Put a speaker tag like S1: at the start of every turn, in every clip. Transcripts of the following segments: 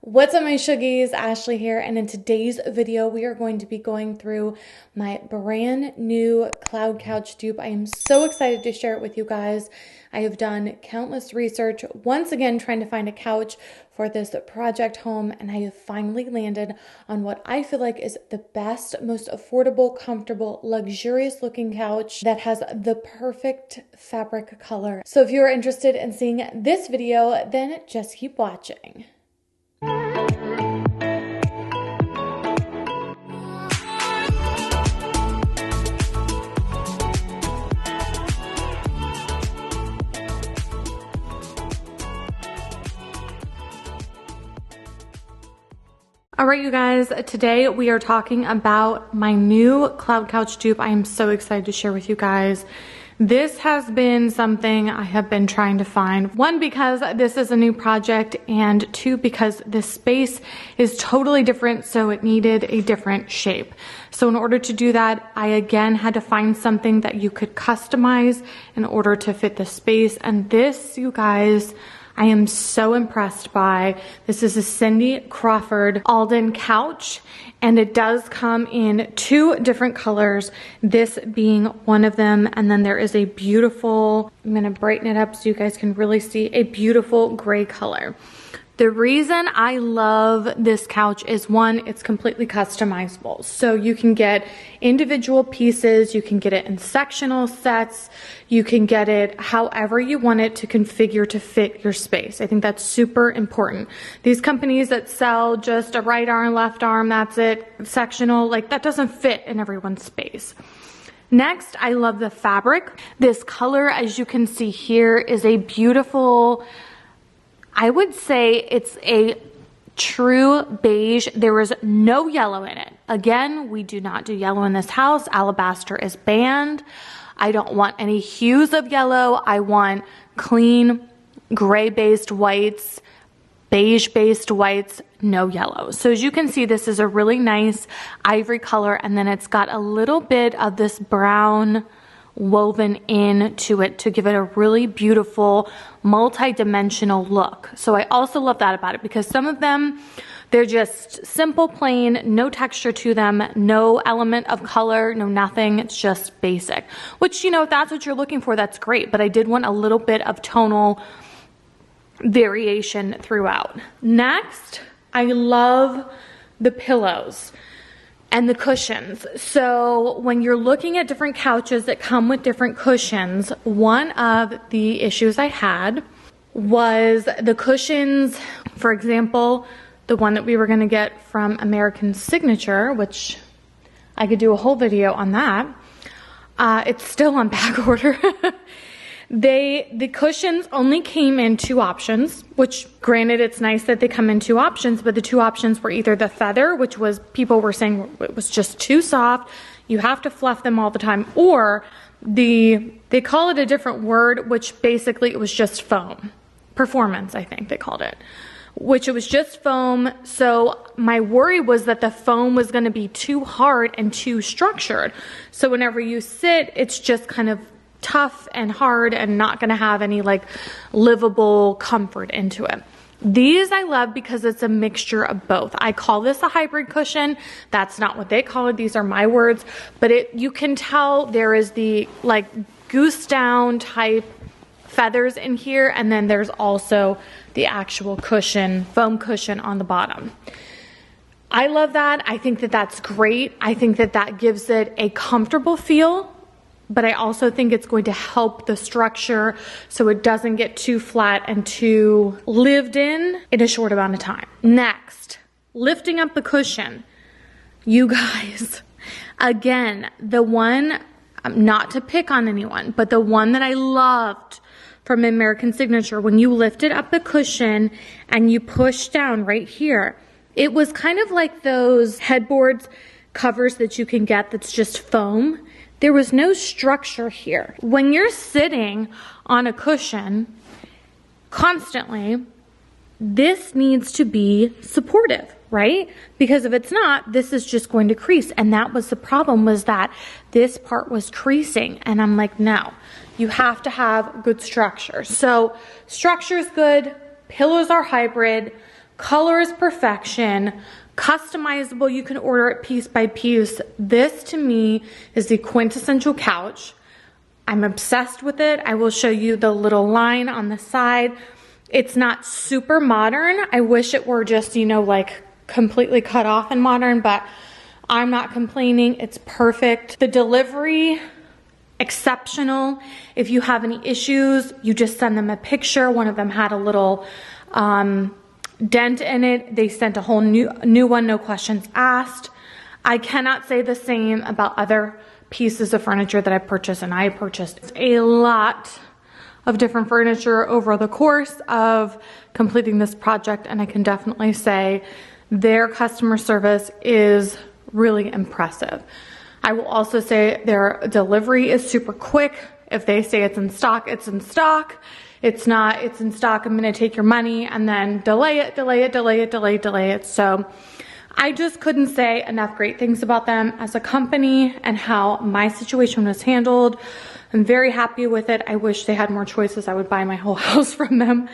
S1: What's up, my Shuggies? Ashley here, and in today's video we are going to be going through my brand new cloud couch dupe. I am so excited to share it with you guys. I have done countless research once again trying to find a couch for this project home, and I have finally landed on what I feel like is the best, most affordable, comfortable, luxurious looking couch that has the perfect fabric color. So if you are interested in seeing this video, then just keep watching. All right, you guys, today we are talking about my new cloud couch dupe. I am so excited to share with you guys. This has been something I have been trying to find. One, because this is a new project, and two, because this space is totally different, so it needed a different shape. So in order to do that, I again had to find something that you could customize in order to fit the space. And this, you guys, I am so impressed by. This is a Cindy Crawford Alden couch, and it does come in two different colors, this being one of them, and then there is a beautiful, I'm gonna brighten it up so you guys can really see, a beautiful gray color. The reason I love this couch is, one, it's completely customizable. So you can get individual pieces, you can get it in sectional sets, you can get it however you want it to configure to fit your space. I think that's super important. These companies that sell just a right arm, left arm, that's it, sectional, like that doesn't fit in everyone's space. Next, I love the fabric. This color, as you can see here, is a beautiful, I would say it's a true beige. There is no yellow in it. Again, we do not do yellow in this house. Alabaster is banned. I don't want any hues of yellow. I want clean gray-based whites, beige-based whites, no yellow. So as you can see, this is a really nice ivory color, and then it's got a little bit of this brown woven into it to give it a really beautiful multi-dimensional look. So I also love that about it, because some of them, they're just simple, plain, no texture to them, no element of color, no nothing. It's just basic, which, you know, if that's what you're looking for, that's great. But I did want a little bit of tonal variation throughout. Next, I love the pillows and the cushions. So when you're looking at different couches that come with different cushions, one of the issues I had was the cushions. For example, the one that we were going to get from American Signature, which I could do a whole video on that. It's still on back order. The cushions only came in two options, which granted, it's nice that they come in two options, but the two options were either the feather, which was, people were saying it was just too soft, you have to fluff them all the time, or they call it a different word, which basically it was just foam. Performance, I think they called it, which it was just foam. So my worry was that the foam was going to be too hard and too structured. So whenever you sit, it's just kind of tough and hard and not going to have any like livable comfort into it. These I love because it's a mixture of both. I call this a hybrid cushion. That's not what they call it. These are my words, but you can tell there is the like goose down type feathers in here, and then there's also the actual cushion, foam cushion on the bottom. I love that. I think that that's great. I think that that gives it a comfortable feel, but I also think it's going to help the structure so it doesn't get too flat and too lived in a short amount of time. Next, lifting up the cushion. You guys, again, the one, not to pick on anyone, but the one that I loved from American Signature, when you lifted up the cushion and you push down right here, it was kind of like those headboards covers that you can get that's just foam. There was no structure here. When you're sitting on a cushion constantly, this needs to be supportive, right? Because if it's not, this is just going to crease. And that was the problem, was that this part was creasing. And I'm like, no, you have to have good structure. So structure is good. Pillows are hybrid. Color is perfection. Customizable, you can order it piece by piece. This to me is the quintessential couch. I'm obsessed with it. I will show you the little line on the side. It's not super modern. I wish it were just, you know, like completely cut off and modern, but I'm not complaining. It's perfect. The delivery, exceptional. If you have any issues, you just send them a picture. One of them had a little dent in it. They sent a whole new one, no questions asked. I cannot say the same about other pieces of furniture that I purchased, and I purchased a lot of different furniture over the course of completing this project, and I can definitely say their customer service is really impressive. I will also say their delivery is super quick. If they say it's in stock, it's in stock. It's not, it's in stock, I'm gonna take your money, and then delay it. So I just couldn't say enough great things about them as a company and how my situation was handled. I'm very happy with it. I wish they had more choices. I would buy my whole house from them.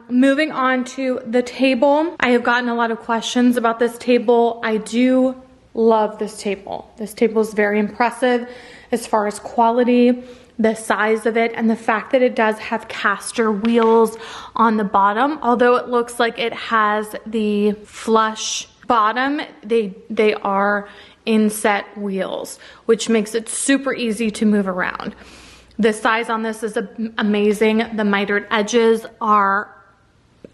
S1: Moving on to the table. I have gotten a lot of questions about this table. I do love this table. This table is very impressive as far as quality, the size of it, and the fact that it does have caster wheels on the bottom. Although it looks like it has the flush bottom, they are inset wheels, which makes it super easy to move around. The size on this is amazing. The mitered edges are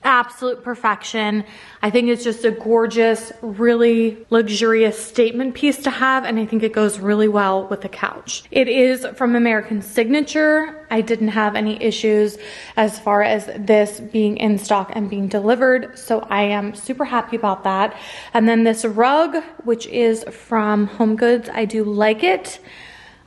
S1: absolute perfection. I think it's just a gorgeous, really luxurious statement piece to have, and I think it goes really well with the couch. It is from American Signature. I didn't have any issues as far as this being in stock and being delivered, so I am super happy about that. And then this rug, which is from Home Goods, I do like it.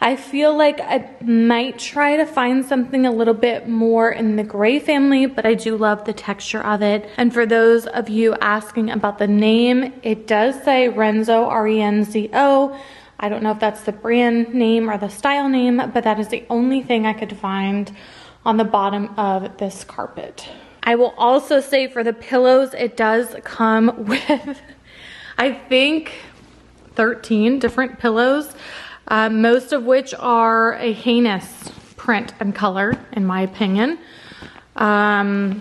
S1: I feel like I might try to find something a little bit more in the gray family, but I do love the texture of it. And for those of you asking about the name, it does say Renzo, R-E-N-Z-O. I don't know if that's the brand name or the style name, but that is the only thing I could find on the bottom of this carpet. I will also say for the pillows, it does come with, I think, 13 different pillows. Most of which are a heinous print and color, in my opinion. But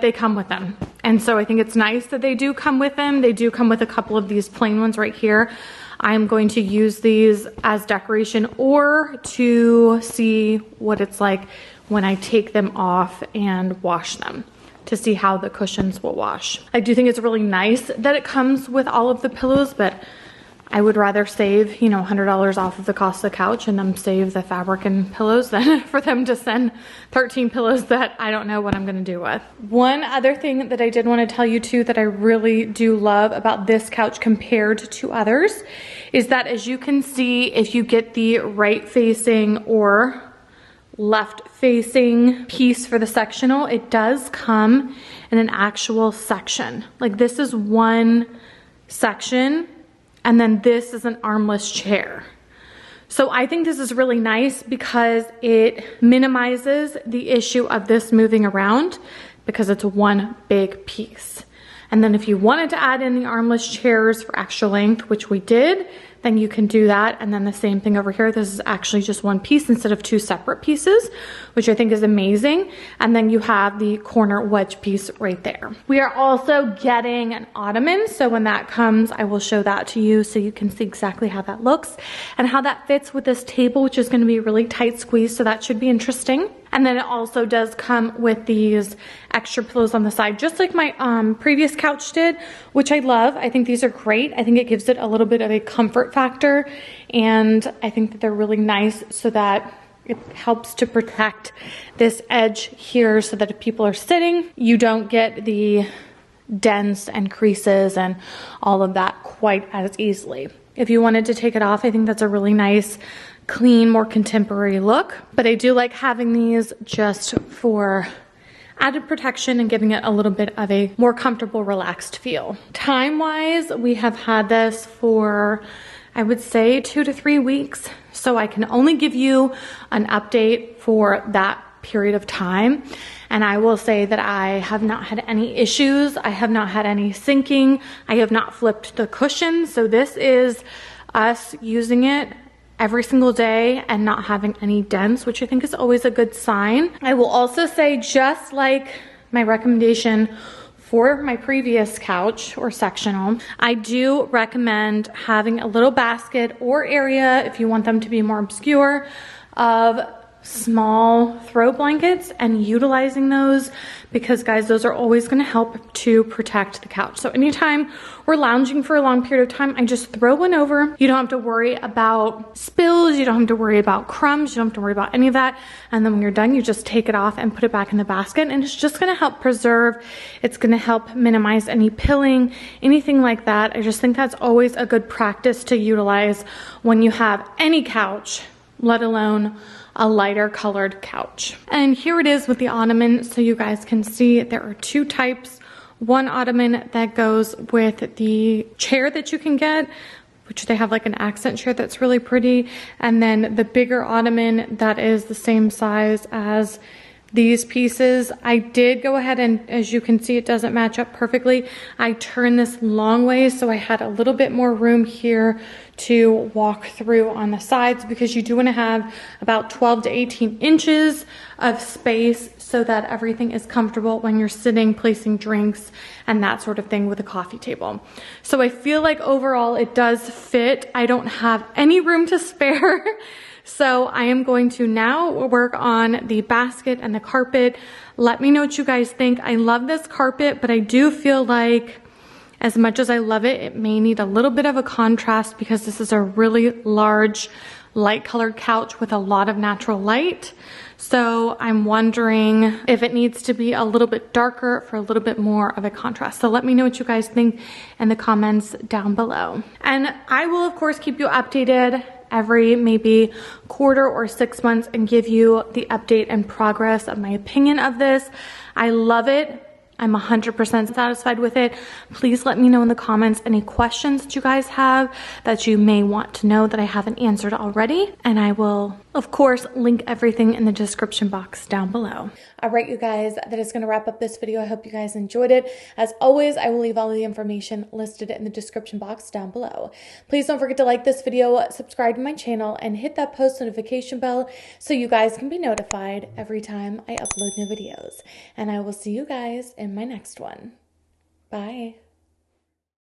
S1: they come with them. And so I think it's nice that they do come with them. They do come with a couple of these plain ones right here. I'm going to use these as decoration or to see what it's like when I take them off and wash them, to see how the cushions will wash. I do think it's really nice that it comes with all of the pillows, but I would rather save, you know, $100 off of the cost of the couch and then save the fabric and pillows than for them to send 13 pillows that I don't know what I'm gonna do with. One other thing that I did want to tell you too that I really do love about this couch compared to others is that, as you can see, if you get the right facing or left facing piece for the sectional, it does come in an actual section. Like, this is one section, and then this is an armless chair. So I think this is really nice because it minimizes the issue of this moving around because it's one big piece. And then if you wanted to add in the armless chairs for extra length, which we did, then you can do that. And then the same thing over here. This is actually just one piece instead of two separate pieces, which I think is amazing. And then you have the corner wedge piece right there. We are also getting an ottoman. So when that comes, I will show that to you so you can see exactly how that looks and how that fits with this table, which is going to be really tight squeeze. So that should be interesting. And then it also does come with these extra pillows on the side, just like my previous couch did, which I love. I think these are great. I think it gives it a little bit of a comfort factor, and I think that they're really nice so that it helps to protect this edge here so that if people are sitting, you don't get the dents and creases and all of that quite as easily. If you wanted to take it off, I think that's a really nice, clean, more contemporary look. But I do like having these just for added protection and giving it a little bit of a more comfortable, relaxed feel. Time-wise, we have had this for, I would say, 2 to 3 weeks. So I can only give you an update for that period of time. And I will say that I have not had any issues. I have not had any sinking. I have not flipped the cushion. So this is us using it every single day and not having any dents, which I think is always a good sign. I will also say, just like my recommendation for my previous couch or sectional, I do recommend having a little basket or area, if you want them to be more obscure, of small throw blankets and utilizing those, because guys, those are always going to help to protect the couch. So anytime we're lounging for a long period of time, I just throw one over. You don't have to worry about spills, you don't have to worry about crumbs, you don't have to worry about any of that. And then when you're done, you just take it off and put it back in the basket, and it's just going to help preserve. It's going to help minimize any pilling, anything like that. I just think that's always a good practice to utilize when you have any couch, let alone a lighter colored couch. And here it is with the ottoman, so you guys can see there are two types. One ottoman that goes with the chair that you can get, which they have like an accent chair that's really pretty, and then the bigger ottoman that is the same size as these pieces. I did go ahead and, as you can see, it doesn't match up perfectly. I turned this long way, so I had a little bit more room here to walk through on the sides, because you do want to have about 12 to 18 inches of space so that everything is comfortable when you're sitting, placing drinks and that sort of thing with a coffee table. So I feel like overall it does fit. I don't have any room to spare. So I am going to now work on the basket and the carpet. Let me know what you guys think. I love this carpet, but I do feel like, as much as I love it, it may need a little bit of a contrast, because this is a really large, light colored couch with a lot of natural light. So I'm wondering if it needs to be a little bit darker for a little bit more of a contrast. So let me know what you guys think in the comments down below. And I will, of course, keep you updated every maybe quarter or 6 months and give you the update and progress of my opinion of this. I love it. I'm 100% satisfied with it. Please let me know in the comments any questions that you guys have that you may want to know that I haven't answered already. And I will, of course, link everything in the description box down below. All right, you guys, that is going to wrap up this video. I hope you guys enjoyed it. As always, I will leave all of the information listed in the description box down below. Please don't forget to like this video, subscribe to my channel, and hit that post notification bell so you guys can be notified every time I upload new videos. And I will see you guys in my next one. Bye.